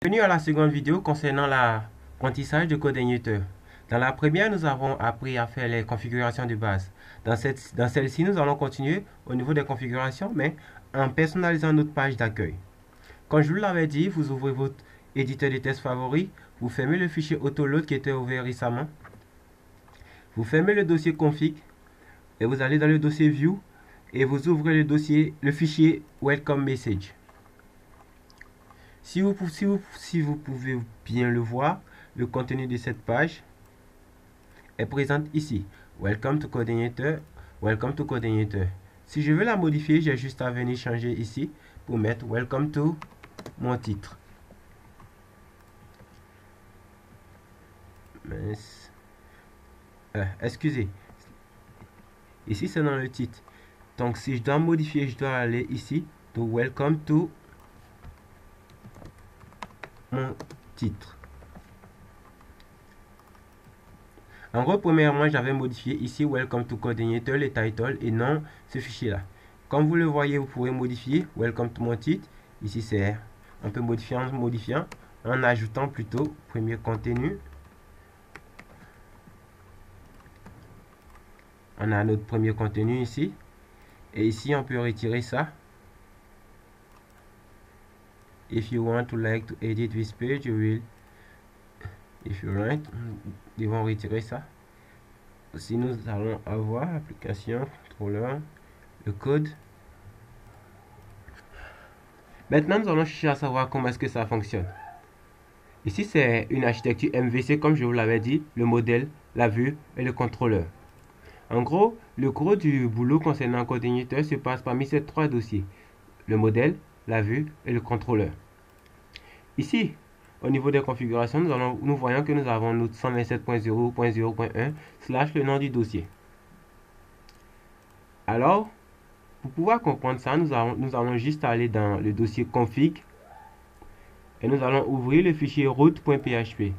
Bienvenue à la seconde vidéo concernant l'apprentissage de CodeIgniter. Dans la première, nous avons appris à faire les configurations de base. Dans celle-ci, nous allons continuer au niveau des configurations, mais en personnalisant notre page d'accueil. Comme je vous l'avais dit, vous ouvrez votre éditeur de test favori, vous fermez le fichier autoload qui était ouvert récemment, vous fermez le dossier config et vous allez dans le dossier view et vous ouvrez le fichier welcome message. Si vous pouvez bien le voir, le contenu de cette page est présent ici. Welcome to CodeIgniter, welcome to CodeIgniter. Si je veux la modifier, j'ai juste à venir changer ici pour mettre welcome to mon titre. Excusez. Ici, c'est dans le titre. Donc, si je dois modifier, je dois aller ici. Donc, welcome to mon titre. En gros, premièrement, j'avais modifié ici welcome to CodeIgniter, le title et non ce fichier là. Comme vous le voyez, vous pouvez modifier welcome to mon titre. Ici, c'est un peu modifié en ajoutant plutôt premier contenu. On a notre premier contenu ici. Et ici, on peut retirer ça. If you want to edit this page, you will. If you want, nous devons retirer ça. Aussi, nous allons avoir application, contrôleur, le code. Maintenant, nous allons chercher à savoir comment est-ce que ça fonctionne. Ici, c'est une architecture MVC, comme je vous l'avais dit, le modèle, la vue et le contrôleur. En gros, le gros du boulot concernant CodeIgniter se passe parmi ces trois dossiers. Le modèle, la vue et le contrôleur. Ici, au niveau des configurations, nous voyons que nous avons notre 127.0.0.1 / le nom du dossier. Alors, pour pouvoir comprendre ça, nous allons juste aller dans le dossier config et nous allons ouvrir le fichier root.php.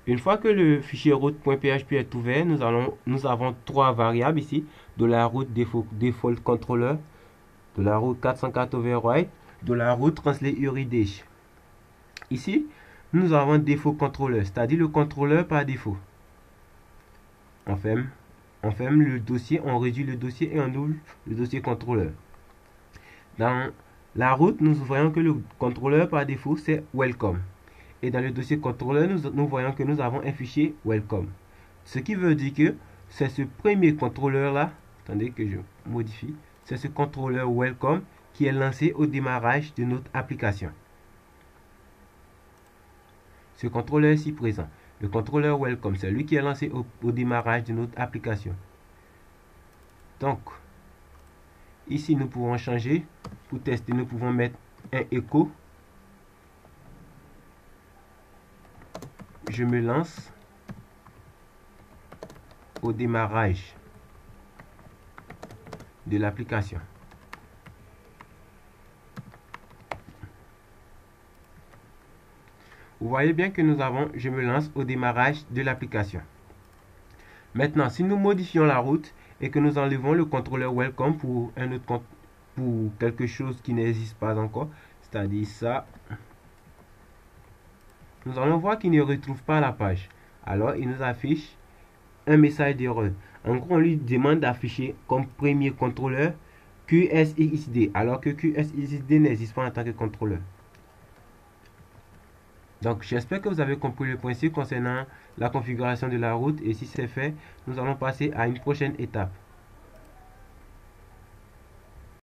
Une fois que le fichier root.php est ouvert, nous avons trois variables ici, $root default controller, $root 404 override, $root translate URIDH. Ici, nous avons default controller, c'est-à-dire le contrôleur par défaut. On ferme le dossier, on réduit le dossier et on ouvre le dossier contrôleur. Dans la route, nous voyons que le contrôleur par défaut, c'est welcome. Et dans le dossier contrôleur, nous voyons que nous avons un fichier welcome. Ce qui veut dire que c'est ce premier contrôleur-là, attendez que je modifie, c'est ce contrôleur welcome qui est lancé au démarrage de notre application. Ce contrôleur ici présent, le contrôleur welcome, c'est lui qui est lancé au démarrage de notre application. Donc, ici nous pouvons changer, pour tester, nous pouvons mettre un echo. Je me lance au démarrage de l'application. Vous voyez bien que je me lance au démarrage de l'application. Maintenant, si nous modifions la route et que nous enlevons le contrôleur welcome pour quelque chose qui n'existe pas encore, c'est-à-dire ça, nous allons voir qu'il ne retrouve pas la page. Alors, il nous affiche un message d'erreur. En gros, on lui demande d'afficher comme premier contrôleur QSXD, alors que QSXD n'existe pas en tant que contrôleur. Donc, j'espère que vous avez compris le principe concernant la configuration de la route. Et si c'est fait, nous allons passer à une prochaine étape.